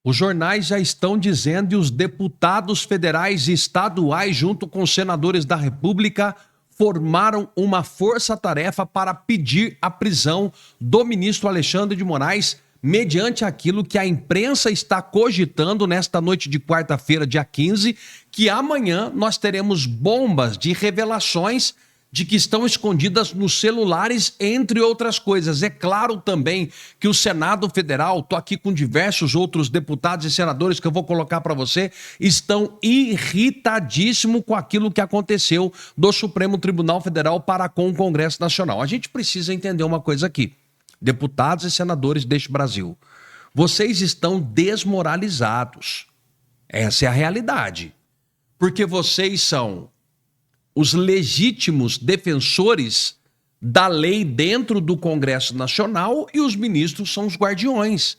Os jornais já estão dizendo e os deputados federais e estaduais, junto com os senadores da República, formaram uma força-tarefa para pedir a prisão do ministro Alexandre de Moraes, mediante aquilo que a imprensa está cogitando nesta noite de quarta-feira, dia 15, que amanhã nós teremos bombas de revelações de que estão escondidas nos celulares, entre outras coisas. É claro também que o Senado Federal, estou aqui com diversos outros deputados e senadores que eu vou colocar para você, estão irritadíssimos com aquilo que aconteceu do Supremo Tribunal Federal para com o Congresso Nacional. A gente precisa entender uma coisa aqui, deputados e senadores deste Brasil. Vocês estão desmoralizados. Essa é a realidade. Porque vocês são os legítimos defensores da lei dentro do Congresso Nacional e os ministros são os guardiões.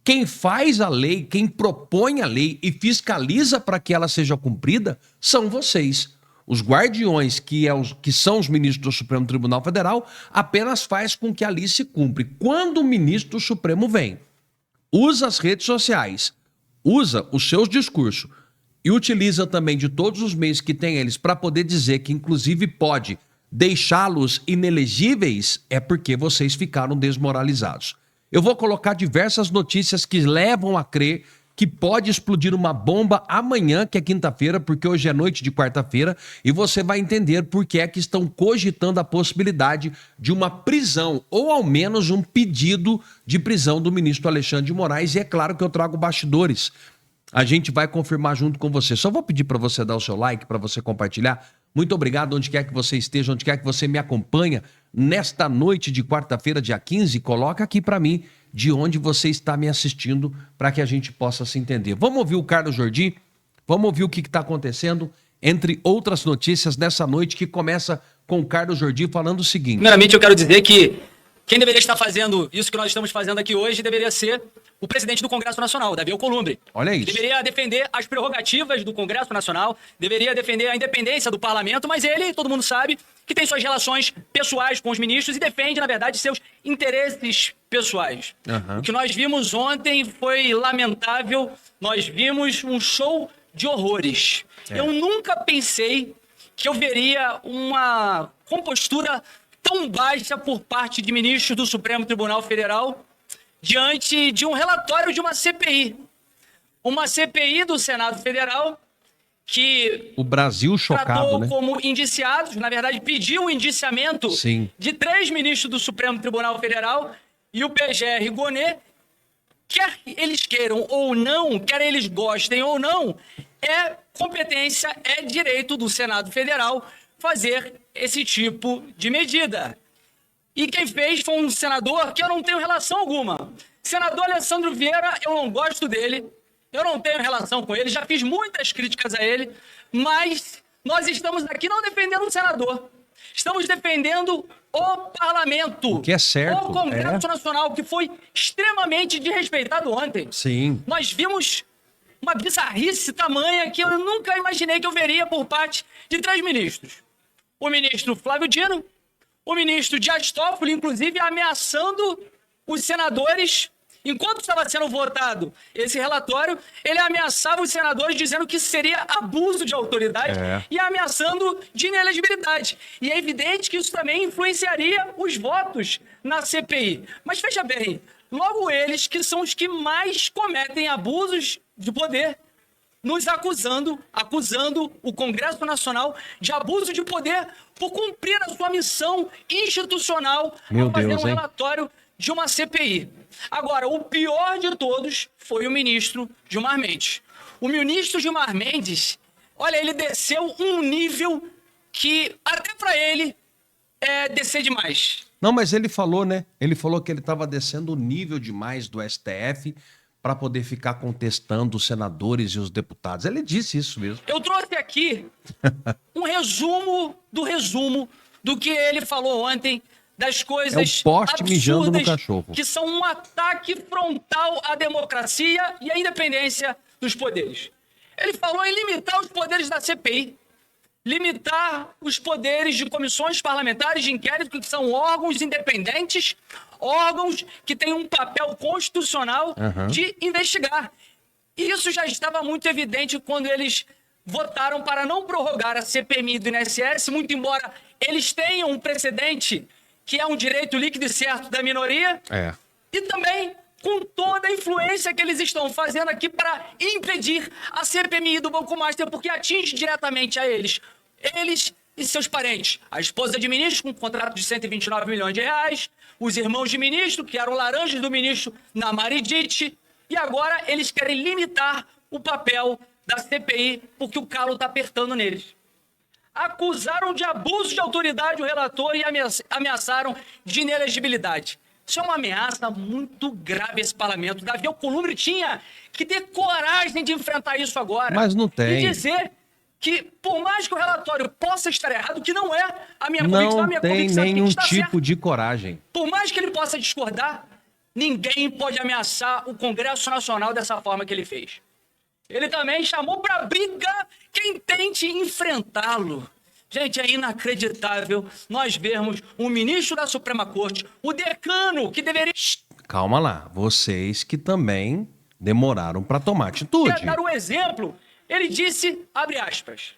Quem faz a lei, quem propõe a lei e fiscaliza para que ela seja cumprida são vocês. Os guardiões, que são os ministros do Supremo Tribunal Federal, apenas faz com que a lei se cumpra. Quando o ministro do Supremo vem, usa as redes sociais, usa os seus discursos, e utiliza também de todos os meios que tem eles para poder dizer que inclusive pode deixá-los inelegíveis, é porque vocês ficaram desmoralizados. Eu vou colocar diversas notícias que levam a crer que pode explodir uma bomba amanhã, que é quinta-feira, porque hoje é noite de quarta-feira, e você vai entender por que é que estão cogitando a possibilidade de uma prisão, ou ao menos um pedido de prisão do ministro Alexandre de Moraes, e é claro que eu trago bastidores. A gente vai confirmar junto com você. Só vou pedir para você dar o seu like, para você compartilhar. Muito obrigado, onde quer que você esteja, onde quer que você me acompanha. Nesta noite de quarta-feira, dia 15, coloca aqui para mim de onde você está me assistindo para que a gente possa se entender. Vamos ouvir o Carlos Jordi? Vamos ouvir o que está acontecendo, entre outras notícias, nessa noite que começa com o Carlos Jordi falando o seguinte. Primeiramente, eu quero dizer que quem deveria estar fazendo isso que nós estamos fazendo aqui hoje deveria ser o presidente do Congresso Nacional, Davi Alcolumbre. Olha isso. Deveria defender as prerrogativas do Congresso Nacional, deveria defender a independência do parlamento, mas ele, todo mundo sabe, que tem suas relações pessoais com os ministros e defende, na verdade, seus interesses pessoais. O que nós vimos ontem foi lamentável, nós vimos um show de horrores. Eu nunca pensei que eu veria uma compostura tão baixa por parte de ministros do Supremo Tribunal Federal diante de um relatório de uma CPI. Uma CPI do Senado Federal que o Brasil chocado, tratou né? como indiciados, na verdade pediu o indiciamento de 3 ministros do Supremo Tribunal Federal e o PGR Gonê, quer eles queiram ou não, quer eles gostem ou não, é competência, é direito do Senado Federal fazer esse tipo de medida. E quem fez foi um senador que eu não tenho relação alguma. Senador Alessandro Vieira, eu não gosto dele, eu não tenho relação com ele, já fiz muitas críticas a ele, mas nós estamos aqui não defendendo o senador, estamos defendendo o parlamento. O que é certo. O Congresso Nacional, que foi extremamente desrespeitado ontem. Sim. Nós vimos uma bizarrice tamanha que eu nunca imaginei que eu veria por parte de 3 ministros. O ministro Flávio Dino, o ministro Dias Toffoli, inclusive, ameaçando os senadores. Enquanto estava sendo votado esse relatório, ele ameaçava os senadores dizendo que seria abuso de autoridade e ameaçando de inelegibilidade. E é evidente que isso também influenciaria os votos na CPI. Mas veja bem, logo eles que são os que mais cometem abusos de poder, nos acusando o Congresso Nacional de abuso de poder por cumprir a sua missão institucional ao fazer um relatório de uma CPI. Agora, o pior de todos foi o ministro Gilmar Mendes. O ministro Gilmar Mendes, olha, ele desceu um nível que até para ele é descer demais. Não, mas ele falou, né? Ele falou que ele estava descendo o nível demais do STF para poder ficar contestando os senadores e os deputados. Ele disse isso mesmo. Eu trouxe aqui um resumo do que ele falou ontem, das coisas absurdas que são um ataque frontal à democracia e à independência dos poderes. Ele falou em limitar os poderes da CPI, limitar os poderes de comissões parlamentares de inquérito, que são órgãos independentes, órgãos que têm um papel constitucional de investigar. E isso já estava muito evidente quando eles votaram para não prorrogar a CPMI do INSS, muito embora eles tenham um precedente que é um direito líquido e certo da minoria, e também com toda a influência que eles estão fazendo aqui para impedir a CPMI do Banco Master, porque atinge diretamente a eles e seus parentes. A esposa de ministro com um contrato de 129 milhões de reais, os irmãos de ministro, que eram laranjas do ministro na Maridite, e agora eles querem limitar o papel da CPI porque o calo está apertando neles. Acusaram de abuso de autoridade o relator e ameaçaram de inelegibilidade. Isso é uma ameaça muito grave a esse parlamento. Davi Alcolumbre tinha que ter coragem de enfrentar isso agora. Mas não tem. E dizer que, por mais que o relatório possa estar errado, que não é a minha convicção, a minha não tem convicção nenhum que está tipo certo. de coragem. Por mais que ele possa discordar, ninguém pode ameaçar o Congresso Nacional dessa forma que ele fez. Ele também chamou para briga quem tente enfrentá-lo. Gente, é inacreditável nós vermos um ministro da Suprema Corte, o decano, que deveria... Calma lá, vocês que também demoraram para tomar atitude. Quer dar um exemplo? Ele disse, abre aspas,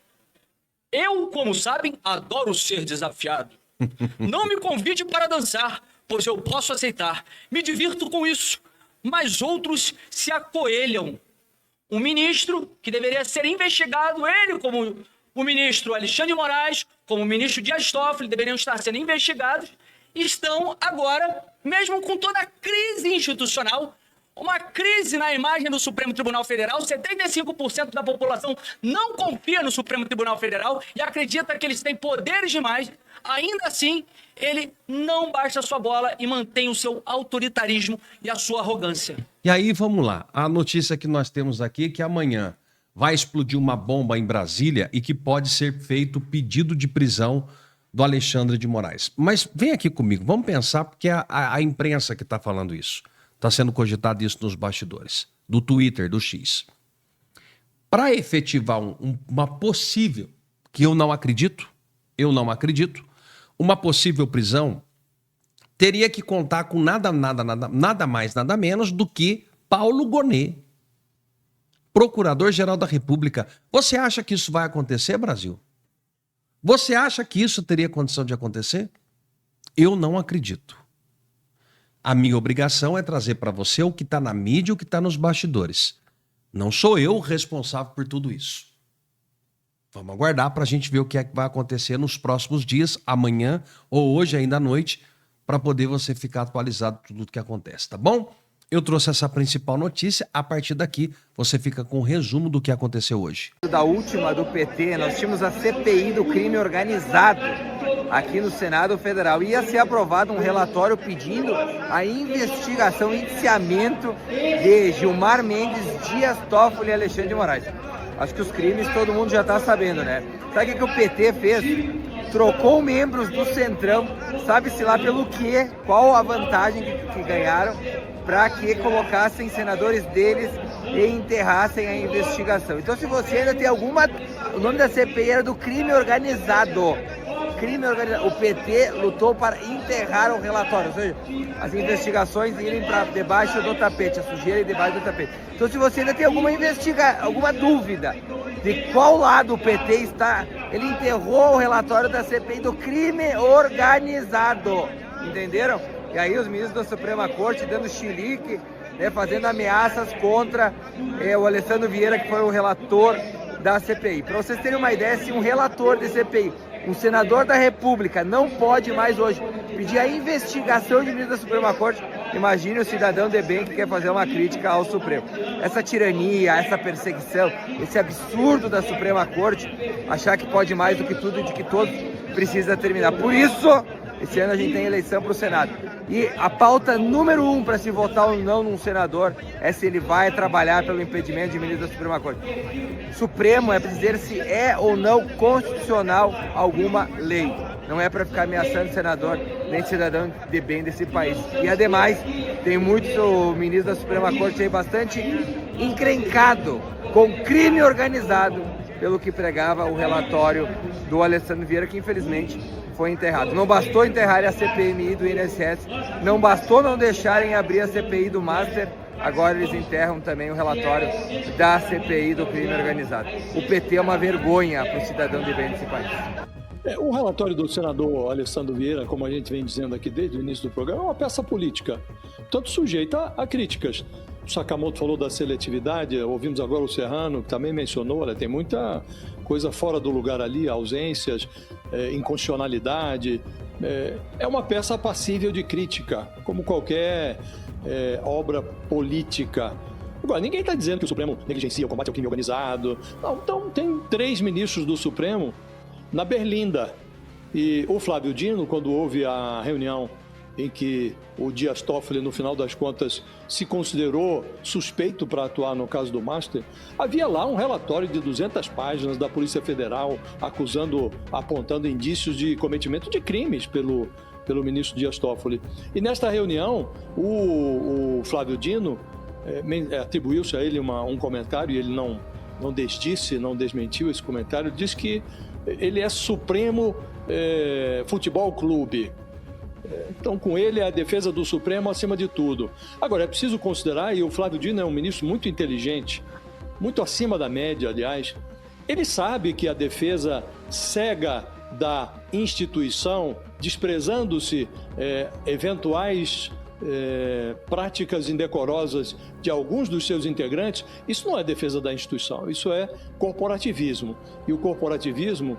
eu, como sabem, adoro ser desafiado. Não me convide para dançar, pois eu posso aceitar. Me divirto com isso. Mas outros se acoelham. Um ministro que deveria ser investigado, ele como o ministro Alexandre de Moraes, como o ministro Dias Toffoli, deveriam estar sendo investigados, estão agora, mesmo com toda a crise institucional, uma crise na imagem do Supremo Tribunal Federal, 75% da população não confia no Supremo Tribunal Federal e acredita que eles têm poderes demais, ainda assim, ele não baixa a sua bola e mantém o seu autoritarismo e a sua arrogância. E aí, vamos lá. A notícia que nós temos aqui é que amanhã vai explodir uma bomba em Brasília e que pode ser feito pedido de prisão do Alexandre de Moraes. Mas vem aqui comigo, vamos pensar, porque é a imprensa que está falando isso. Está sendo cogitado isso nos bastidores, do Twitter, do X. Para efetivar uma possível, que eu não acredito, uma possível prisão, teria que contar com nada mais, nada menos do que Paulo Gonet, Procurador-Geral da República. Você acha que isso vai acontecer, Brasil? Você acha que isso teria condição de acontecer? Eu não acredito. A minha obrigação é trazer para você o que está na mídia e o que está nos bastidores. Não sou eu o responsável por tudo isso. Vamos aguardar para a gente ver o que é que vai acontecer nos próximos dias, amanhã ou hoje ainda à noite, para poder você ficar atualizado de tudo o que acontece, tá bom? Eu trouxe essa principal notícia, a partir daqui você fica com um resumo do que aconteceu hoje. Da última do PT, nós tínhamos a CPI do crime organizado aqui no Senado Federal. Ia ser aprovado um relatório pedindo a investigação, indiciamento de Gilmar Mendes, Dias Toffoli e Alexandre de Moraes. Acho que os crimes todo mundo já está sabendo, né? Sabe o que o PT fez? Trocou membros do Centrão, sabe-se lá pelo quê, qual a vantagem que ganharam, para que colocassem senadores deles e enterrassem a investigação. Então, se você ainda tem alguma... O nome da CPI era do crime organizado. Crime organizado. O PT lutou para enterrar o relatório, ou seja, as investigações irem para debaixo do tapete, a sujeira ir debaixo do tapete. Então, se você ainda tem alguma dúvida de qual lado o PT está, ele enterrou o relatório da CPI do crime organizado. Entenderam? E aí os ministros da Suprema Corte dando chilique, né, fazendo ameaças contra o Alessandro Vieira, que foi o relator da CPI. Para vocês terem uma ideia, se um relator de CPI, um senador da República, não pode mais hoje pedir a investigação de ministros da Suprema Corte, imagine o cidadão de bem que quer fazer uma crítica ao Supremo. Essa tirania, essa perseguição, esse absurdo da Suprema Corte, achar que pode mais do que tudo e de que todos precisa terminar. Por isso, esse ano a gente tem eleição para o Senado. E a pauta número 1 para se votar ou não num senador é se ele vai trabalhar pelo impedimento de ministro da Suprema Corte. Supremo é para dizer se é ou não constitucional alguma lei. Não é para ficar ameaçando senador nem cidadão de bem desse país. E ademais, tem muitos ministros da Suprema Corte aí bastante encrencado com crime organizado, pelo que pregava o relatório do Alessandro Vieira, que infelizmente foi enterrado. Não bastou enterrar a CPMI do INSS, não bastou não deixarem abrir a CPI do Master, agora eles enterram também o relatório da CPI do crime organizado. O PT é uma vergonha para o cidadão de bem desse país. O relatório do senador Alessandro Vieira, como a gente vem dizendo aqui desde o início do programa, é uma peça política, tanto sujeita a críticas. O Sakamoto falou da seletividade, ouvimos agora o Serrano, que também mencionou, olha, tem muita coisa fora do lugar ali, ausências, inconstitucionalidade. É uma peça passível de crítica, como qualquer obra política. Agora, ninguém está dizendo que o Supremo negligencia o combate ao crime organizado. Não, então, tem 3 ministros do Supremo na Berlinda. E o Flávio Dino, quando houve a reunião em que o Dias Toffoli, no final das contas, se considerou suspeito para atuar no caso do Master, havia lá um relatório de 200 páginas da Polícia Federal apontando indícios de cometimento de crimes pelo ministro Dias Toffoli. E nesta reunião, o Flávio Dino atribuiu-se a ele um comentário, e ele não desmentiu esse comentário, disse que ele é Supremo Futebol Clube. Então, com ele, é a defesa do Supremo acima de tudo. Agora, é preciso considerar, e o Flávio Dino é um ministro muito inteligente, muito acima da média, aliás, ele sabe que a defesa cega da instituição, desprezando-se eventuais práticas indecorosas de alguns dos seus integrantes, isso não é defesa da instituição, isso é corporativismo. E o corporativismo,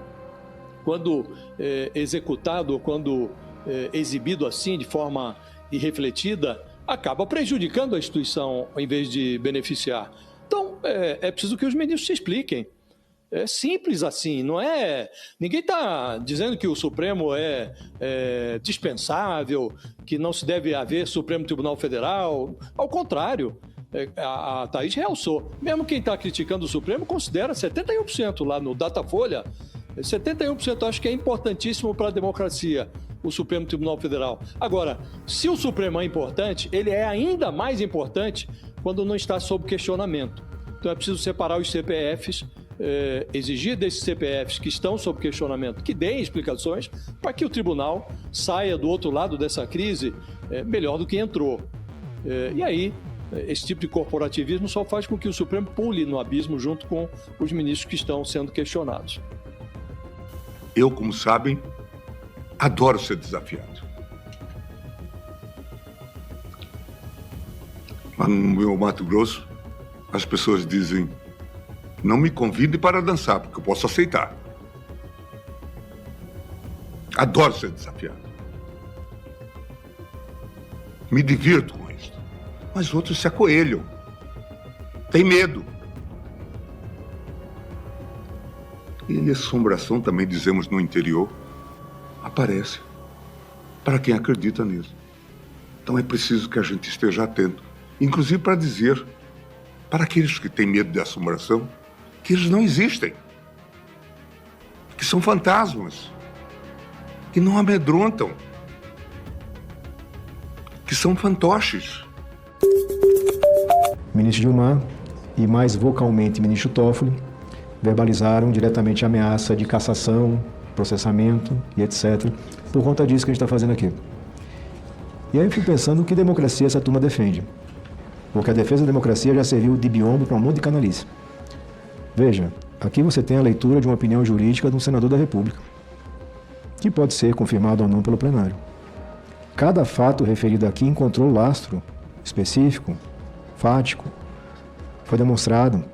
quando executado, quando exibido assim, de forma irrefletida, acaba prejudicando a instituição em vez de beneficiar. Então, é preciso que os ministros se expliquem. É simples assim, não é... Ninguém está dizendo que o Supremo é dispensável, que não se deve haver Supremo Tribunal Federal. Ao contrário, a Thaís realçou. Mesmo quem está criticando o Supremo considera 71% lá no Datafolha. 71% acho que é importantíssimo para a democracia, o Supremo Tribunal Federal. Agora, se o Supremo é importante, ele é ainda mais importante quando não está sob questionamento. Então é preciso separar os CPFs, exigir desses CPFs que estão sob questionamento que deem explicações para que o tribunal saia do outro lado dessa crise melhor do que entrou. E aí, esse tipo de corporativismo só faz com que o Supremo pule no abismo junto com os ministros que estão sendo questionados. Eu, como sabem, adoro ser desafiado. Lá no meu Mato Grosso, as pessoas dizem: não me convide para dançar, porque eu posso aceitar. Adoro ser desafiado. Me divirto com isso. Mas outros se acoelham. Tem medo. E a assombração, também dizemos no interior, aparece para quem acredita nisso. Então é preciso que a gente esteja atento, inclusive para dizer para aqueles que têm medo de assombração que eles não existem, que são fantasmas, que não amedrontam, que são fantoches. Ministro Gilmar e mais vocalmente ministro Toffoli verbalizaram diretamente a ameaça de cassação, processamento e etc. por conta disso que a gente está fazendo aqui. E aí eu fico pensando que democracia essa turma defende. Porque a defesa da democracia já serviu de biombo para um monte de canalice. Veja, aqui você tem a leitura de uma opinião jurídica de um senador da República, que pode ser confirmado ou não pelo plenário. Cada fato referido aqui encontrou lastro específico, fático, foi demonstrado.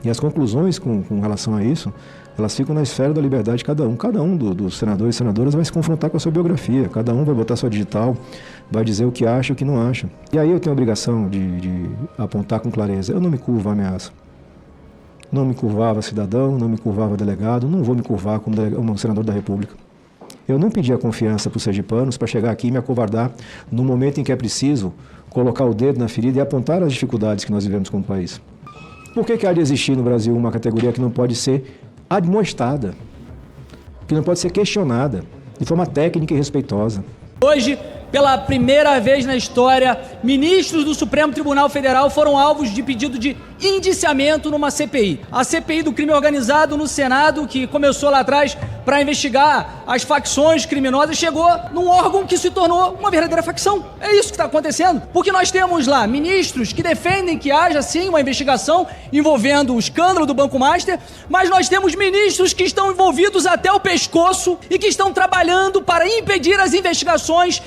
E as conclusões com relação a isso, elas ficam na esfera da liberdade de cada um. Cada um dos senadores e senadoras vai se confrontar com a sua biografia. Cada um vai botar sua digital, vai dizer o que acha e o que não acha. E aí eu tenho a obrigação de apontar com clareza. Eu não me curvo à ameaça. Não me curvava cidadão, não me curvava delegado, não vou me curvar como senador da República. Eu não pedi a confiança para os sergipanos para chegar aqui e me acovardar no momento em que é preciso colocar o dedo na ferida e apontar as dificuldades que nós vivemos como país. Por que há de existir no Brasil uma categoria que não pode ser admoestada, que não pode ser questionada de forma técnica e respeitosa? Hoje, pela primeira vez na história, ministros do Supremo Tribunal Federal foram alvos de pedido de indiciamento numa CPI. A CPI do crime organizado no Senado, que começou lá atrás para investigar as facções criminosas, chegou num órgão que se tornou uma verdadeira facção. É isso que está acontecendo. Porque nós temos lá ministros que defendem que haja sim uma investigação envolvendo o escândalo do Banco Master, mas nós temos ministros que estão envolvidos até o pescoço e que estão trabalhando para impedir as investigações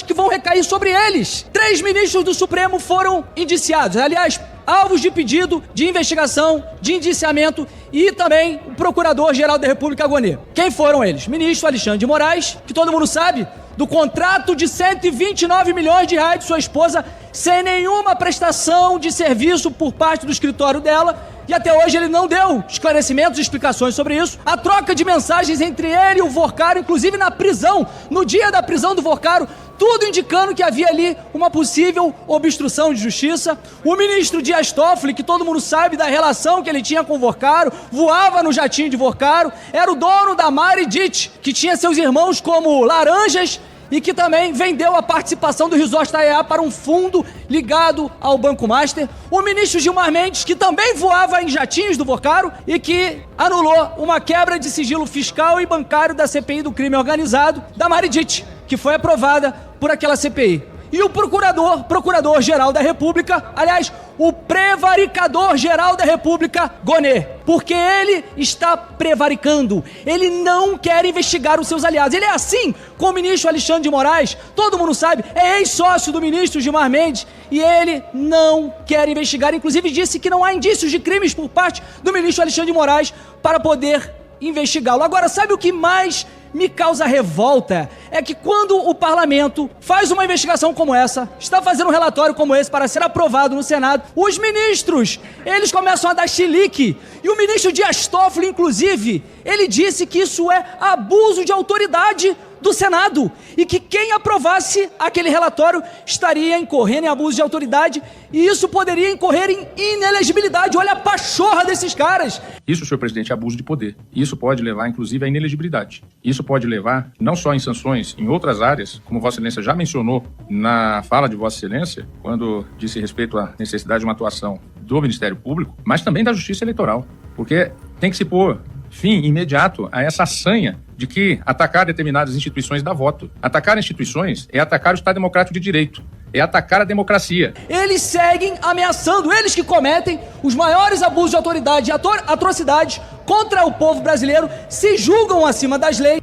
que vão recair sobre eles. 3 ministros do Supremo foram indiciados. Aliás, alvos de pedido de investigação, de indiciamento, e também o Procurador-Geral da República, Gonê. Quem foram eles? Ministro Alexandre de Moraes, que todo mundo sabe, do contrato de 129 milhões de reais de sua esposa, sem nenhuma prestação de serviço por parte do escritório dela, e até hoje ele não deu esclarecimentos e explicações sobre isso. A troca de mensagens entre ele e o Vorcaro, inclusive na prisão, no dia da prisão do Vorcaro, tudo indicando que havia ali uma possível obstrução de justiça. O ministro Dias Toffoli, que todo mundo sabe da relação que ele tinha com o Vorcaro, voava no jatinho de Vorcaro, era o dono da Maridit, que tinha seus irmãos como laranjas, e que também vendeu a participação do Resort Taiá para um fundo ligado ao Banco Master. O ministro Gilmar Mendes, que também voava em jatinhos do Vorcaro e que anulou uma quebra de sigilo fiscal e bancário da CPI do crime organizado da Maridit, que foi aprovada por aquela CPI. E o Procurador-Geral da República, aliás, o Prevaricador-Geral da República, Gonê, porque ele está prevaricando, ele não quer investigar os seus aliados. Ele é assim com o ministro Alexandre de Moraes, todo mundo sabe, é ex-sócio do ministro Gilmar Mendes, e ele não quer investigar, inclusive disse que não há indícios de crimes por parte do ministro Alexandre de Moraes para poder investigá-lo. Agora, sabe o que mais me causa revolta? É que quando o parlamento faz uma investigação como essa, está fazendo um relatório como esse para ser aprovado no Senado, os ministros, eles começam a dar chilique. E o ministro Dias Toffoli, inclusive, ele disse que isso é abuso de autoridade do Senado e que quem aprovasse aquele relatório estaria incorrendo em abuso de autoridade e isso poderia incorrer em inelegibilidade. Olha a pachorra desses caras. Isso, senhor presidente, é abuso de poder. Isso pode levar, inclusive, à inelegibilidade. Isso pode levar, não só em sanções em outras áreas, como Vossa Excelência já mencionou na fala de Vossa Excelência, quando disse respeito à necessidade de uma atuação do Ministério Público, mas também da Justiça Eleitoral. Porque tem que se pôr fim imediato a essa sanha de que atacar determinadas instituições dá voto. Atacar instituições é atacar o Estado Democrático de Direito, é atacar a democracia. Eles seguem ameaçando, eles que cometem os maiores abusos de autoridade e atrocidades contra o povo brasileiro, se julgam acima das leis.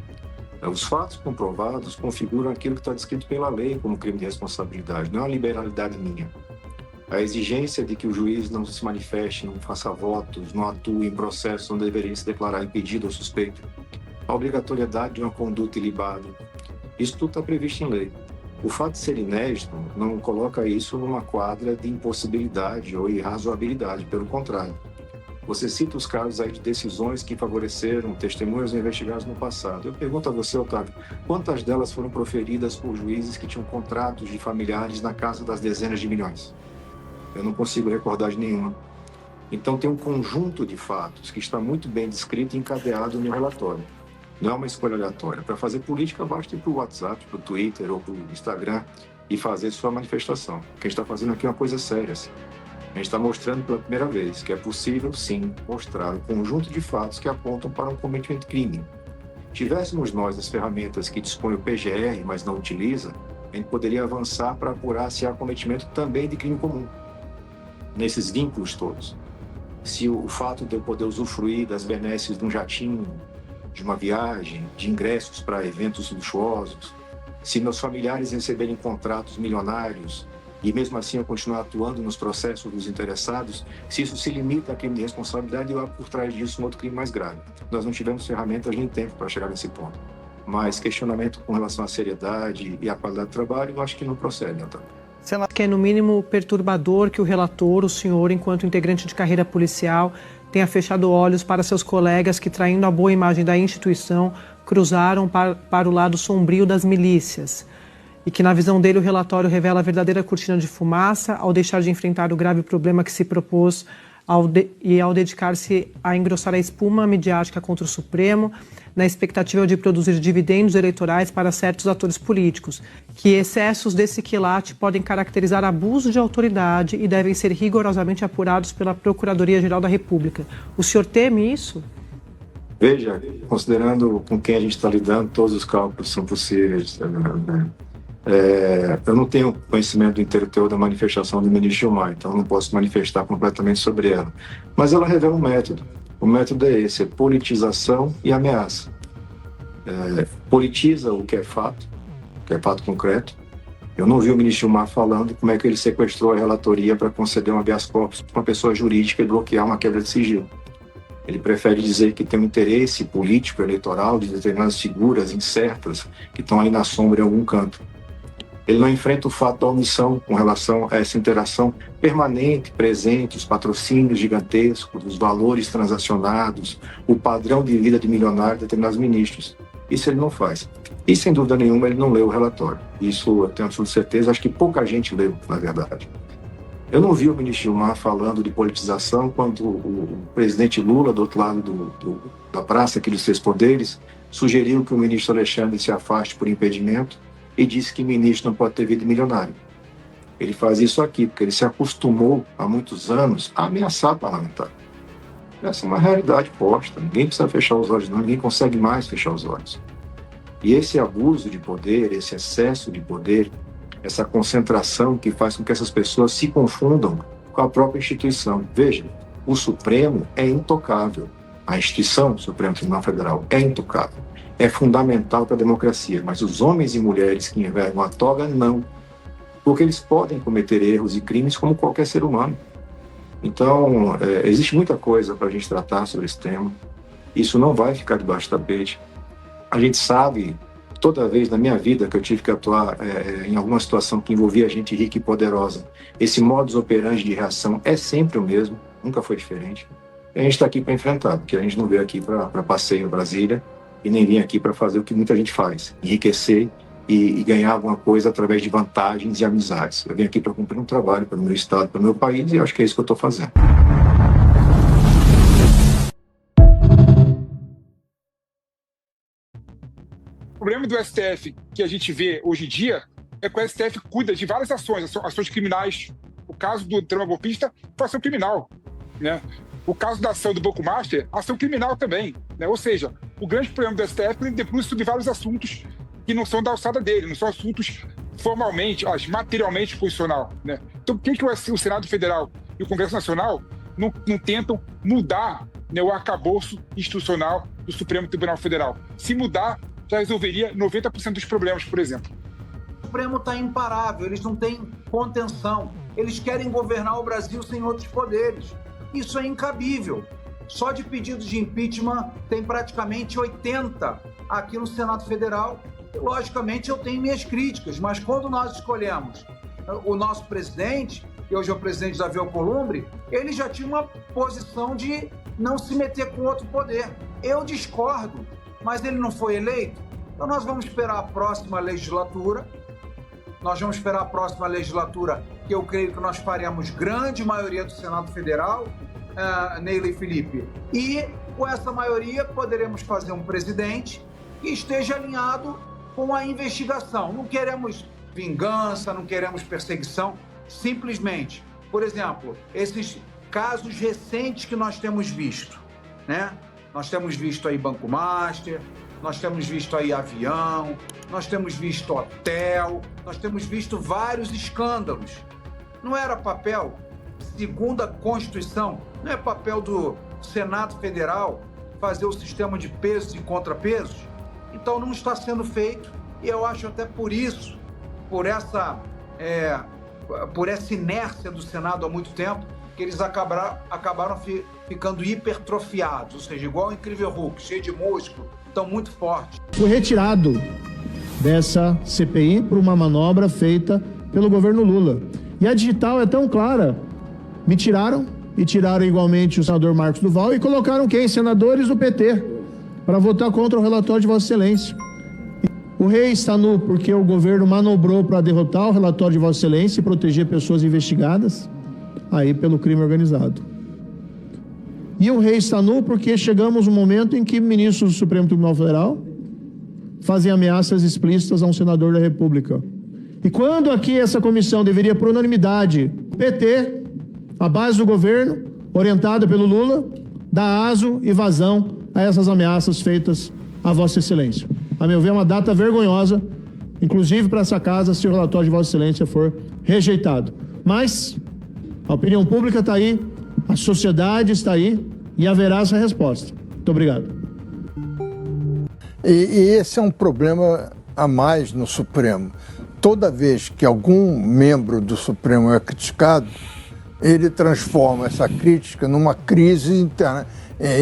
Os fatos comprovados configuram aquilo que está descrito pela lei como crime de responsabilidade, não é uma liberalidade minha. A exigência de que o juiz não se manifeste, não faça votos, não atue em processo onde deveria se declarar impedido ou suspeito. A obrigatoriedade de uma conduta ilibada. Isso tudo está previsto em lei. O fato de ser inédito não coloca isso numa quadra de impossibilidade ou irrazoabilidade, pelo contrário. Você cita os casos aí de decisões que favoreceram testemunhas investigados no passado. Eu pergunto a você, Otávio, quantas delas foram proferidas por juízes que tinham contratos de familiares na casa das dezenas de milhões? Eu não consigo recordar de nenhuma. Então tem um conjunto de fatos que está muito bem descrito e encadeado no relatório. Não é uma escolha aleatória. Para fazer política, basta ir para o WhatsApp, para o Twitter ou para o Instagram e fazer sua manifestação. O que a gente está fazendo aqui é uma coisa séria. Assim. A gente está mostrando pela primeira vez que é possível, sim, mostrar um conjunto de fatos que apontam para um cometimento de crime. Tivéssemos nós as ferramentas que dispõe o PGR, mas não utiliza, a gente poderia avançar para apurar se há cometimento também de crime comum. Nesses vínculos todos. Se o fato de eu poder usufruir das benesses de um jatinho, de uma viagem, de ingressos para eventos luxuosos, se meus familiares receberem contratos milionários e mesmo assim eu continuar atuando nos processos dos interessados, se isso se limita a crime de responsabilidade, eu há por trás disso um outro crime mais grave. Nós não tivemos ferramentas nem tempo para chegar nesse ponto. Mas questionamento com relação à seriedade e à qualidade do trabalho, eu acho que não procede, Antônio. Que é no mínimo perturbador que o relator, o senhor, enquanto integrante de carreira policial, tenha fechado olhos para seus colegas que, traindo a boa imagem da instituição, cruzaram para o lado sombrio das milícias. E que, na visão dele, o relatório revela a verdadeira cortina de fumaça ao deixar de enfrentar o grave problema que se propôs ao dedicar-se a engrossar a espuma midiática contra o Supremo, na expectativa de produzir dividendos eleitorais para certos atores políticos, que excessos desse quilate podem caracterizar abuso de autoridade e devem ser rigorosamente apurados pela Procuradoria-Geral da República. O senhor teme isso? Veja, considerando com quem a gente está lidando, todos os cálculos são possíveis. Eu não tenho conhecimento do inteiro teor da manifestação do ministro Gilmar, então não posso manifestar completamente sobre ela. Mas ela revela um método. O método é esse, é politização e ameaça. Politiza o que é fato concreto. Eu não vi o ministro Gilmar falando como é que ele sequestrou a relatoria para conceder um habeas corpus para uma pessoa jurídica e bloquear uma quebra de sigilo. Ele prefere dizer que tem um interesse político, eleitoral, de determinadas figuras incertas que estão aí na sombra em algum canto. Ele não enfrenta o fato da omissão com relação a essa interação permanente, presente, os patrocínios gigantescos, os valores transacionados, o padrão de vida de milionário de determinados ministros. Isso ele não faz. E, sem dúvida nenhuma, ele não leu o relatório. Isso eu tenho absoluta certeza, acho que pouca gente leu, na verdade. Eu não vi o ministro Gilmar falando de politização quando o presidente Lula, do outro lado da praça, aqui dos 6 poderes, sugeriu que o ministro Alexandre se afaste por impedimento e disse que ministro não pode ter vida milionário. Ele faz isso aqui porque ele se acostumou há muitos anos a ameaçar parlamentar. Essa é uma realidade posta. Ninguém precisa fechar os olhos, não. Ninguém consegue mais fechar os olhos. E esse abuso de poder, esse excesso de poder, essa concentração que faz com que essas pessoas se confundam com a própria instituição. Veja, o Supremo é intocável. A instituição Supremo Tribunal Federal é intocável. É fundamental para a democracia, mas os homens e mulheres que envergam a toga, não. Porque eles podem cometer erros e crimes como qualquer ser humano. Então, existe muita coisa para a gente tratar sobre esse tema. Isso não vai ficar debaixo do tapete. A gente sabe, toda vez na minha vida que eu tive que atuar em alguma situação que envolvia gente rica e poderosa, esse modus operandi de reação é sempre o mesmo, nunca foi diferente. E a gente está aqui para enfrentar, porque a gente não veio aqui para passeio em Brasília e nem vim aqui para fazer o que muita gente faz, enriquecer e ganhar alguma coisa através de vantagens e amizades. Eu vim aqui para cumprir um trabalho para o meu estado, para o meu país, e eu acho que é isso que eu estou fazendo. O problema do STF que a gente vê hoje em dia é que o STF cuida de várias ações criminais. O caso do trama golpista foi ação criminal, né? O caso da ação do Banco Master, ação criminal também, né? Ou seja, o grande problema do STF é que ele debruça sobre vários assuntos que não são da alçada dele, não são assuntos formalmente, materialmente funcional, né? Então, por que o Senado Federal e o Congresso Nacional não tentam mudar, né, o arcabouço institucional do Supremo Tribunal Federal? Se mudar, já resolveria 90% dos problemas, por exemplo. O Supremo está imparável, eles não têm contenção. Eles querem governar o Brasil sem outros poderes. Isso é incabível. Só de pedidos de impeachment tem praticamente 80 aqui no Senado Federal. Logicamente, eu tenho minhas críticas, mas quando nós escolhemos o nosso presidente, que hoje é o presidente Davi Alcolumbre, ele já tinha uma posição de não se meter com outro poder. Eu discordo, mas ele não foi eleito. Então nós vamos esperar a próxima legislatura. Que eu creio que nós faremos grande maioria do Senado Federal, Neila e Felipe. E com essa maioria poderemos fazer um presidente que esteja alinhado com a investigação. Não queremos vingança, não queremos perseguição. Simplesmente, por exemplo, esses casos recentes que nós temos visto, né? Nós temos visto aí Banco Master, nós temos visto aí avião, nós temos visto hotel, nós temos visto vários escândalos. Não era papel, segundo a Constituição, não é papel do Senado Federal fazer o sistema de pesos e contrapesos? Então não está sendo feito, e eu acho até por isso, por essa inércia do Senado há muito tempo, que eles acabaram ficando hipertrofiados, ou seja, igual o Incrível Hulk, cheio de músculo, estão muito fortes. Fui retirado dessa CPI por uma manobra feita pelo governo Lula. E a digital é tão clara. Me tiraram, e tiraram igualmente o senador Marcos Duval, e colocaram quem? Senadores do PT, para votar contra o relatório de Vossa Excelência. O rei está nu porque o governo manobrou para derrotar o relatório de Vossa Excelência e proteger pessoas investigadas aí pelo crime organizado. E o rei está nu porque chegamos no momento em que ministros do Supremo Tribunal Federal fazem ameaças explícitas a um senador da República. E quando aqui essa comissão deveria, por unanimidade, PT, a base do governo, orientada pelo Lula, dar aso e vazão a essas ameaças feitas a Vossa Excelência. A meu ver, é uma data vergonhosa, inclusive para essa casa, se o relatório de Vossa Excelência for rejeitado. Mas a opinião pública está aí, a sociedade está aí e haverá essa resposta. Muito obrigado. E esse é um problema a mais no Supremo. Toda vez que algum membro do Supremo é criticado, ele transforma essa crítica numa crise interna,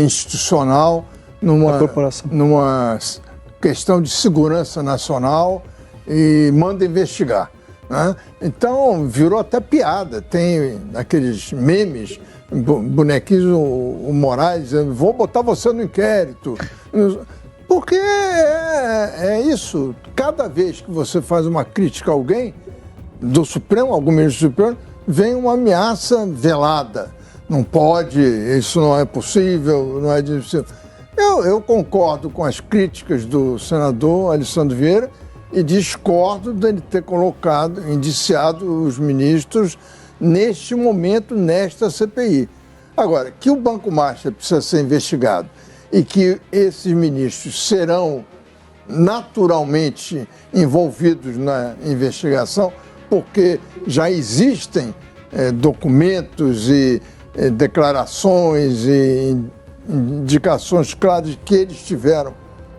institucional, numa questão de segurança nacional e manda investigar, né? Então, virou até piada. Tem aqueles memes, bonequinhos, o Moraes dizendo, vou botar você no inquérito. Porque é isso. Cada vez que você faz uma crítica a alguém do Supremo, algum ministro do Supremo, vem uma ameaça velada. Não pode, isso não é possível, não é possível. Eu concordo com as críticas do senador Alessandro Vieira e discordo dele ter indiciado os ministros neste momento, nesta CPI. Agora, que o Banco Master precisa ser investigado e que esses ministros serão naturalmente envolvidos na investigação, porque já existem documentos e declarações e indicações claras de que eles tiveram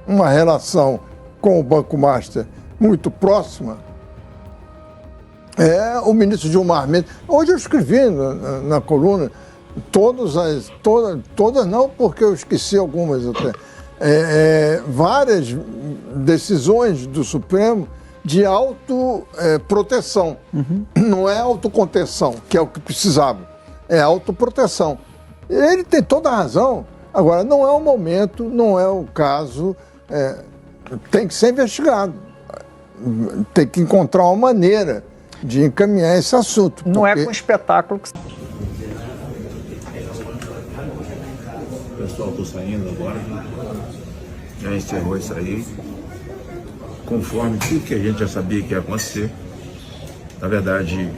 uma relação com o Banco Master muito próxima. O ministro Gilmar Mendes, hoje eu escrevi na coluna, todas não, porque eu esqueci algumas até, várias decisões do Supremo de autoproteção. Não é autocontenção, que é o que precisava, é autoproteção. Ele tem toda a razão. Agora, não é o momento, não é o caso, tem que ser investigado. Tem que encontrar uma maneira de encaminhar esse assunto. Não é com espetáculo que... Pessoal, estou saindo agora, já encerrou isso aí, conforme tudo que a gente já sabia que ia acontecer. Na verdade,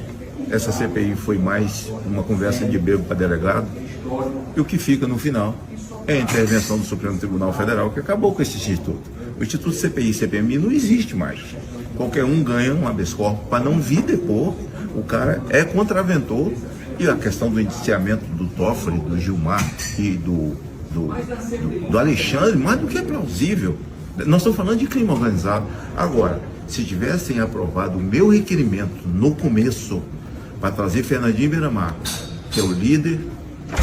essa CPI foi mais uma conversa de bebo para delegado, e o que fica no final é a intervenção do Supremo Tribunal Federal, que acabou com esse instituto. O Instituto CPI e CPMI não existe mais. Qualquer um ganha um habeas corpus para não vir depor, o cara é contraventor, e a questão do indiciamento do Toffoli, do Gilmar e do Alexandre, mais do que é plausível. Nós estamos falando de crime organizado. Agora, se tivessem aprovado o meu requerimento no começo para trazer Fernandinho Beiramar, que é o líder,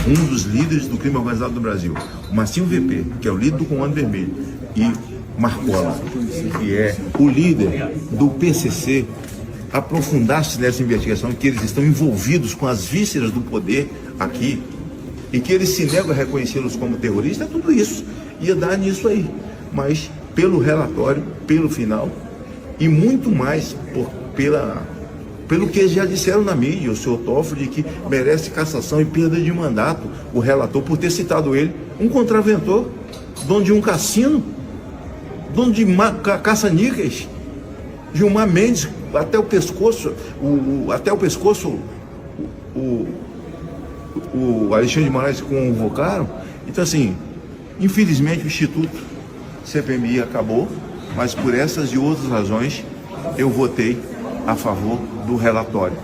um dos líderes do crime organizado do Brasil, o Marcinho VP, que é o líder do Comando Vermelho, e Marcola, que é o líder do PCC, aprofundasse nessa investigação, que eles estão envolvidos com as vísceras do poder aqui, e que eles se negam a reconhecê-los como terroristas, é tudo isso. Ia dar nisso aí. Mas pelo relatório, pelo final, e muito mais pelo que eles já disseram na mídia, o senhor Toffoli, que merece cassação e perda de mandato, o relator, por ter citado ele, um contraventor, dono de um cassino, dono de caça-níqueis, Gilmar Mendes, até o pescoço, o Alexandre de Moraes convocaram. Então, assim, infelizmente o Instituto CPMI acabou, mas por essas e outras razões eu votei a favor do relatório.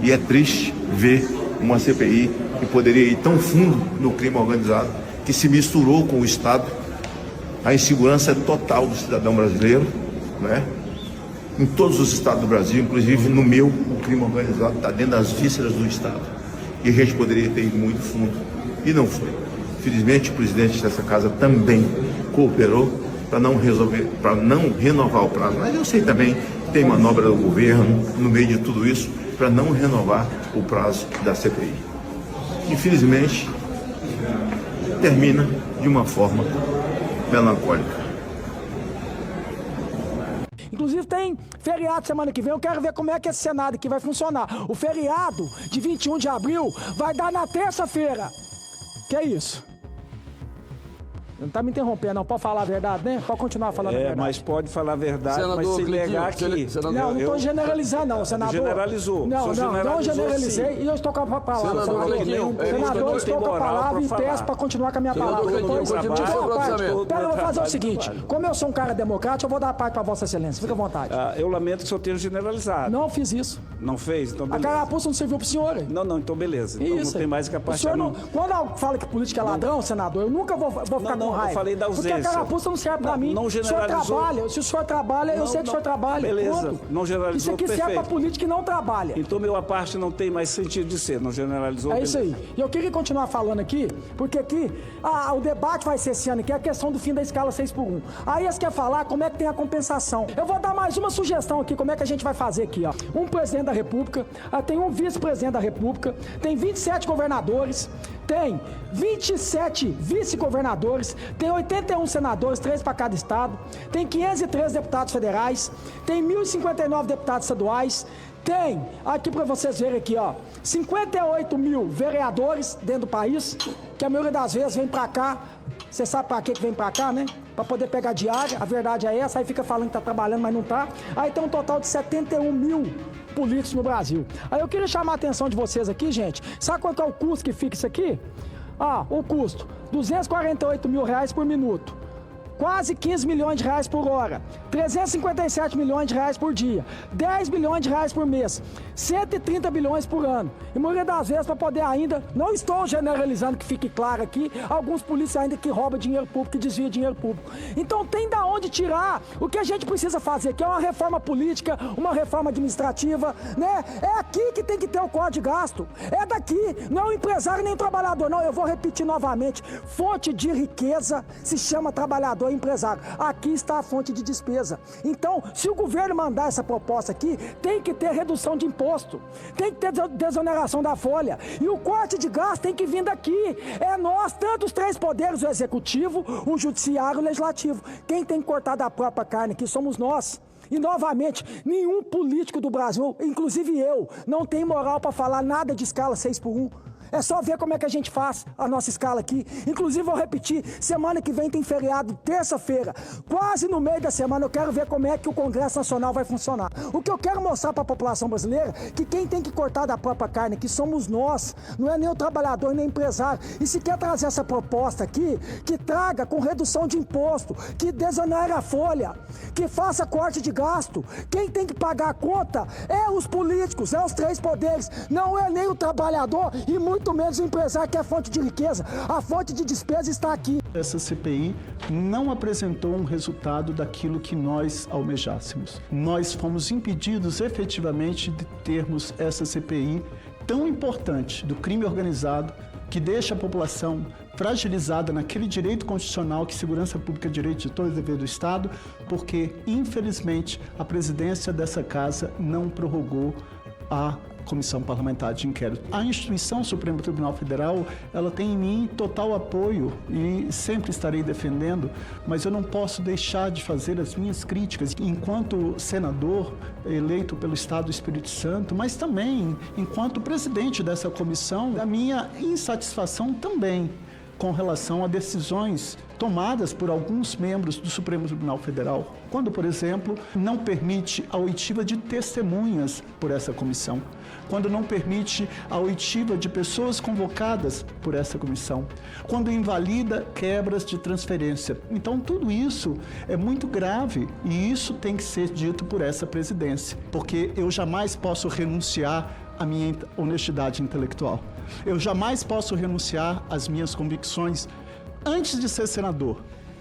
E é triste ver uma CPI que poderia ir tão fundo no crime organizado, que se misturou com o Estado. A insegurança é total do cidadão brasileiro, né? Em todos os estados do Brasil, inclusive no meu, o crime organizado está dentro das vísceras do Estado. E a gente poderia ter ido muito fundo, e não foi. Felizmente, o presidente dessa casa também cooperou para não renovar o prazo. Mas eu sei também que tem manobra do governo no meio de tudo isso para não renovar o prazo da CPI. Infelizmente, termina de uma forma melancólica. Inclusive tem feriado semana que vem, eu quero ver como é que esse Senado aqui vai funcionar. O feriado de 21 de abril vai dar na terça-feira. Que é isso? Não tá me interrompendo, não. Pode falar a verdade, né? Pode continuar falando a verdade. Mas pode falar a verdade, Senador, mas se negar aqui. Não estou generalizando, não, senador. Generalizou. Não generalizei sim. E eu estou com a palavra. Senador, Senador, estou com a palavra e peço para continuar com a minha palavra. Pera, eu vou fazer o seguinte. Como eu sou um cara democrático, eu vou dar a parte para Vossa Excelência. Fica à vontade. Eu lamento que o senhor tenha generalizado. Não fiz isso. Não fez? Então beleza. A carapuça não serviu pro senhor. Não, então beleza. Então isso não tem mais que a parte. Quando eu falo que política é ladrão, senador, eu nunca vou ficar com raiva. Eu falei da ausência. Porque a carapuça não serve pra mim. Não generalizou. O senhor trabalha. Se o senhor trabalha, eu sei que o senhor trabalha. Beleza. Ponto. Não generalizou. Isso aqui serve pra política e não trabalha. Então meu parte não tem mais sentido de ser. Não generalizou. É isso aí. E eu queria continuar falando aqui, porque aqui o debate vai ser esse ano, que é a questão do fim da escala 6x1. Aí eles querem falar como é que tem a compensação. Eu vou dar mais uma sugestão aqui, como é que a gente vai fazer aqui, ó. Um presidente da República, tem um vice-presidente da República, tem 27 governadores, tem 27 vice-governadores, tem 81 senadores, 3 para cada estado, tem 513 deputados federais, tem 1.059 deputados estaduais, tem, aqui para vocês verem aqui, ó, 58 mil vereadores dentro do país, que a maioria das vezes vem para cá. Você sabe para que vem para cá, né? Para poder pegar diária, a verdade é essa, aí fica falando que tá trabalhando, mas não tá. Aí tem um total de 71 mil políticos no Brasil. Aí eu queria chamar a atenção de vocês aqui, gente. Sabe quanto é o custo que fica isso aqui? O custo, R$248 mil por minuto. Quase 15 milhões de reais por hora, 357 milhões de reais por dia, 10 bilhões de reais por mês, 130 bilhões por ano. E a maioria das vezes para poder ainda, não estou generalizando, que fique claro aqui, alguns polícias ainda que roubam dinheiro público, que desviam dinheiro público. Então tem da onde tirar. O que a gente precisa fazer aqui é uma reforma política, uma reforma administrativa, né? É aqui que tem que ter o código de gasto. É daqui, não é o empresário nem o trabalhador, não. Eu vou repetir novamente. Fonte de riqueza se chama trabalhador empresário. Aqui está a fonte de despesa. Então, se o governo mandar essa proposta aqui, tem que ter redução de imposto, tem que ter desoneração da folha, e o corte de gasto tem que vir daqui. É nós, tanto os 3 poderes, o executivo, o judiciário e o legislativo. Quem tem que cortar da própria carne aqui somos nós. E, novamente, nenhum político do Brasil, inclusive eu, não tem moral para falar nada de escala 6x1. É só ver como é que a gente faz a nossa escala aqui. Inclusive, vou repetir, semana que vem tem feriado, terça-feira. Quase no meio da semana eu quero ver como é que o Congresso Nacional vai funcionar. O que eu quero mostrar para a população brasileira é que quem tem que cortar da própria carne aqui somos nós. Não é nem o trabalhador, nem o empresário. E se quer trazer essa proposta aqui, que traga com redução de imposto, que desonere a folha, que faça corte de gasto. Quem tem que pagar a conta é os políticos, é os 3 poderes. Não é nem o trabalhador e muito menos o empresário, que é a fonte de riqueza. A fonte de despesa está aqui. Essa CPI não apresentou um resultado daquilo que nós almejássemos. Nós fomos impedidos efetivamente de termos essa CPI tão importante do crime organizado, que deixa a população fragilizada naquele direito constitucional que segurança pública é direito de todo e dever do Estado, porque, infelizmente, a presidência dessa casa não prorrogou a Comissão Parlamentar de Inquérito. A instituição Supremo Tribunal Federal, ela tem em mim total apoio e sempre estarei defendendo, mas eu não posso deixar de fazer as minhas críticas enquanto senador eleito pelo Estado do Espírito Santo, mas também enquanto presidente dessa comissão, a minha insatisfação também com relação a decisões tomadas por alguns membros do Supremo Tribunal Federal, quando, por exemplo, não permite a oitiva de testemunhas por essa comissão, quando não permite a oitiva de pessoas convocadas por essa comissão, quando invalida quebras de transferência. Então, tudo isso é muito grave e isso tem que ser dito por essa presidência, porque eu jamais posso renunciar à minha honestidade intelectual. Eu jamais posso renunciar às minhas convicções antes de ser senador,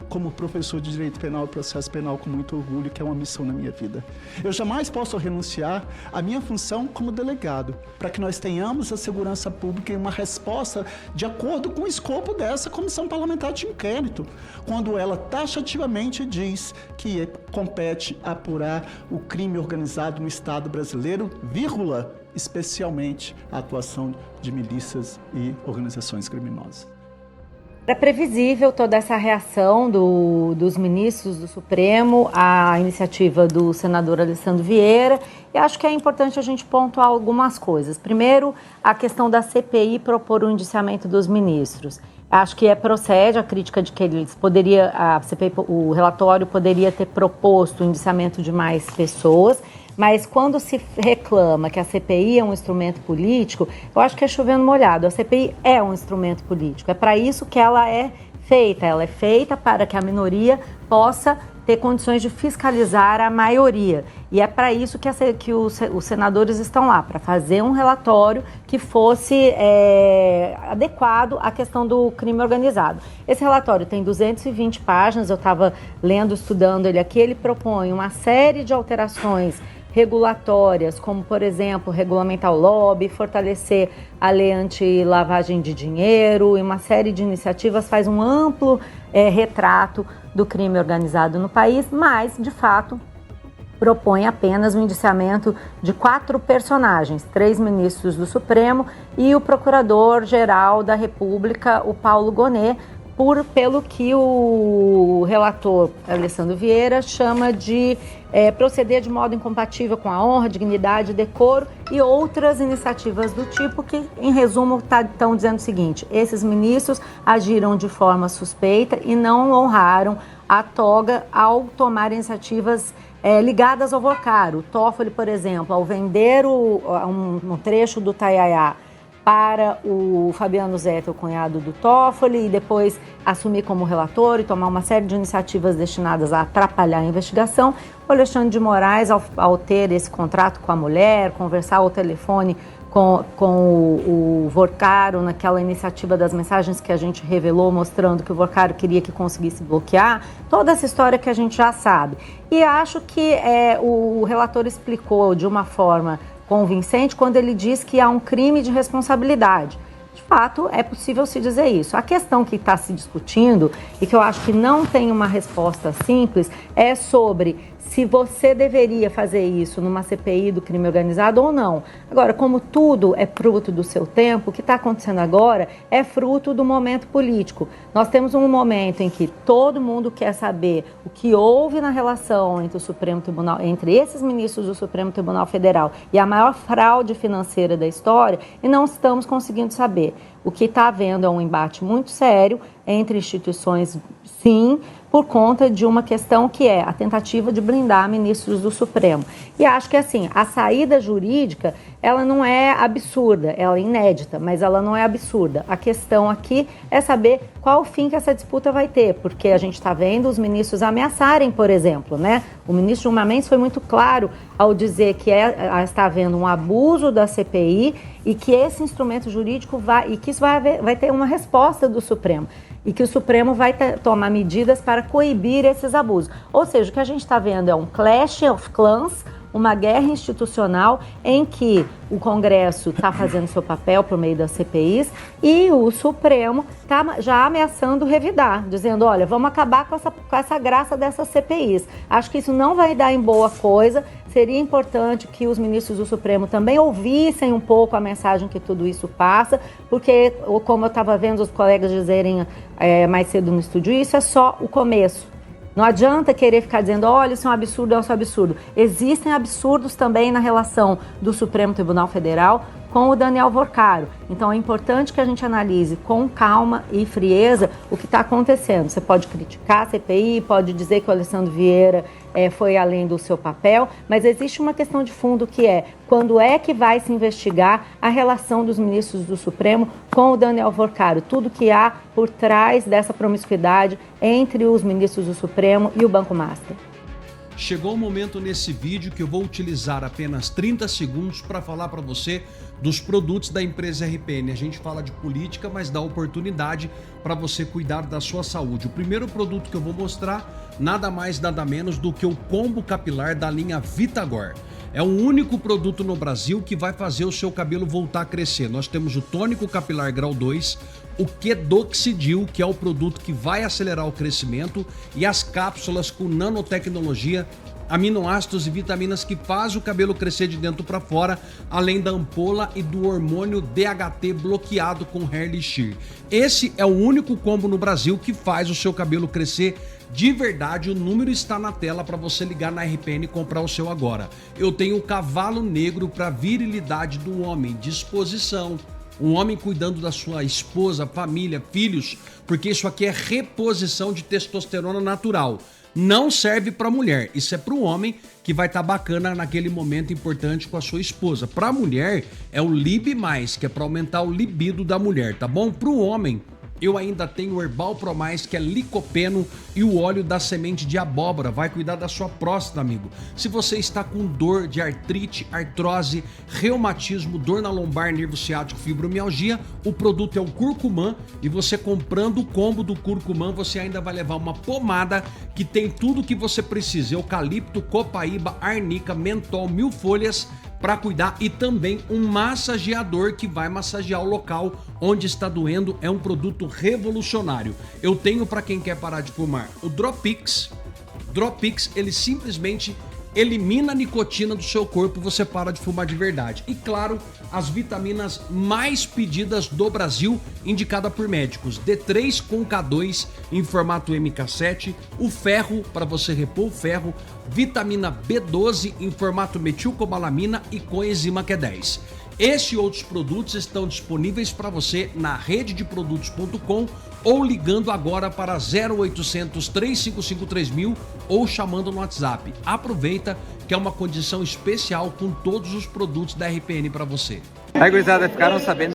como professor de Direito Penal e Processo Penal com muito orgulho, que é uma missão na minha vida. Eu jamais posso renunciar à minha função como delegado, para que nós tenhamos a segurança pública e uma resposta de acordo com o escopo dessa Comissão Parlamentar de Inquérito, quando ela taxativamente diz que compete apurar o crime organizado no Estado brasileiro, vírgula, especialmente a atuação de milícias e organizações criminosas. Era previsível toda essa reação dos ministros do Supremo à iniciativa do senador Alessandro Vieira, e acho que é importante a gente pontuar algumas coisas. Primeiro, a questão da CPI propor o indiciamento dos ministros. Acho que procede a crítica de que a CPI, o relatório poderia ter proposto o indiciamento de mais pessoas, mas quando se reclama que a CPI é um instrumento político, eu acho que é chovendo molhado. A CPI é um instrumento político, é para isso que ela é feita para que a minoria possa ter condições de fiscalizar a maioria. E é para isso que os senadores estão lá, para fazer um relatório que fosse adequado à questão do crime organizado. Esse relatório tem 220 páginas, eu estava lendo, estudando ele aqui, ele propõe uma série de alterações regulatórias, como, por exemplo, regulamentar o lobby, fortalecer a lei anti-lavagem de dinheiro e uma série de iniciativas, faz um amplo retrato do crime organizado no país, mas, de fato, propõe apenas o indiciamento de 4 personagens, 3 ministros do Supremo e o Procurador-Geral da República, o Paulo Gonet, pelo que o relator Alessandro Vieira chama de proceder de modo incompatível com a honra, dignidade, decoro e outras iniciativas do tipo que, em resumo, estão dizendo o seguinte: esses ministros agiram de forma suspeita e não honraram a toga ao tomar iniciativas ligadas ao Vorcaro. O Toffoli, por exemplo, ao vender um trecho do Taiaiá para o Fabiano Zeta, o cunhado do Toffoli, e depois assumir como relator e tomar uma série de iniciativas destinadas a atrapalhar a investigação. O Alexandre de Moraes, ao ter esse contrato com a mulher, conversar ao telefone com o Vorcaro, naquela iniciativa das mensagens que a gente revelou, mostrando que o Vorcaro queria que conseguisse bloquear, toda essa história que a gente já sabe. E acho que o relator explicou de uma forma convincente quando ele diz que há um crime de responsabilidade. De fato, é possível se dizer isso. A questão que está se discutindo, e que eu acho que não tem uma resposta simples, é sobre se você deveria fazer isso numa CPI do crime organizado ou não. Agora, como tudo é fruto do seu tempo, o que está acontecendo agora é fruto do momento político. Nós temos um momento em que todo mundo quer saber o que houve na relação entre o Supremo Tribunal, entre esses ministros do Supremo Tribunal Federal e a maior fraude financeira da história, e não estamos conseguindo saber. O que está havendo é um embate muito sério entre instituições, sim, por conta de uma questão que é a tentativa de blindar ministros do Supremo. E acho que, assim, a saída jurídica, ela não é absurda, ela é inédita, mas ela não é absurda. A questão aqui é saber qual o fim que essa disputa vai ter, porque a gente está vendo os ministros ameaçarem, por exemplo, né? O ministro Gilmar Mendes foi muito claro ao dizer que está havendo um abuso da CPI e que esse instrumento jurídico vai ter uma resposta do Supremo. E que o Supremo vai tomar medidas para coibir esses abusos. Ou seja, o que a gente está vendo é um clash of clans, uma guerra institucional em que o Congresso está fazendo seu papel por meio das CPIs e o Supremo está já ameaçando revidar, dizendo, olha, vamos acabar com essa graça dessas CPIs. Acho que isso não vai dar em boa coisa. Seria importante que os ministros do Supremo também ouvissem um pouco a mensagem que tudo isso passa, porque, como eu estava vendo os colegas dizerem mais cedo no estúdio, isso é só o começo. Não adianta querer ficar dizendo, olha, isso é um absurdo, isso é um absurdo. Existem absurdos também na relação do Supremo Tribunal Federal com o Daniel Vorcaro. Então é importante que a gente analise com calma e frieza o que está acontecendo. Você pode criticar a CPI, pode dizer que o Alessandro Vieira foi além do seu papel, mas existe uma questão de fundo que é quando é que vai se investigar a relação dos ministros do Supremo com o Daniel Vorcaro, tudo que há por trás dessa promiscuidade entre os ministros do Supremo e o Banco Master. Chegou o momento nesse vídeo que eu vou utilizar apenas 30 segundos para falar para você dos produtos da empresa RPN. A gente fala de política, mas dá oportunidade para você cuidar da sua saúde. O primeiro produto que eu vou mostrar, nada mais, nada menos do que o combo capilar da linha Vitagor. É o único produto no Brasil que vai fazer o seu cabelo voltar a crescer. Nós temos o tônico capilar grau 2, o Quedoxidil, que é o produto que vai acelerar o crescimento, e as cápsulas com nanotecnologia, aminoácidos e vitaminas que faz o cabelo crescer de dentro para fora, além da ampola e do hormônio DHT bloqueado com Hair Elixir. Esse é o único combo no Brasil que faz o seu cabelo crescer de verdade. O número está na tela para você ligar na RPN e comprar o seu agora. Eu tenho o cavalo negro para virilidade do homem, disposição, um homem cuidando da sua esposa, família, filhos, porque isso aqui é reposição de testosterona natural. Não serve para mulher, isso é para o homem que vai estar bacana naquele momento importante com a sua esposa. Para a mulher é o Lib+, que é para aumentar o libido da mulher, tá bom? Para o homem, eu ainda tenho o Herbal Pro+, que é licopeno, e o óleo da semente de abóbora. Vai cuidar da sua próstata, amigo. Se você está com dor de artrite, artrose, reumatismo, dor na lombar, nervo ciático, fibromialgia, o produto é o Curcumã, e você comprando o combo do Curcumã, você ainda vai levar uma pomada que tem tudo que você precisa. Eucalipto, copaíba, arnica, mentol, 1000 folhas, para cuidar, e também um massageador que vai massagear o local onde está doendo. É um produto revolucionário. Eu tenho para quem quer parar de fumar o Dropix. Dropix, ele simplesmente elimina a nicotina do seu corpo, você para de fumar de verdade. E claro, as vitaminas mais pedidas do Brasil, indicada por médicos: D3 com K2 em formato MK7, o ferro para você repor o ferro, vitamina B12 em formato metilcobalamina e coenzima Q10. Este e outros produtos estão disponíveis para você na rededeprodutos.com ou ligando agora para 0800 355 3000 ou chamando no WhatsApp. Aproveita que é uma condição especial com todos os produtos da RPN para você. Aí, gurizada, ficaram sabendo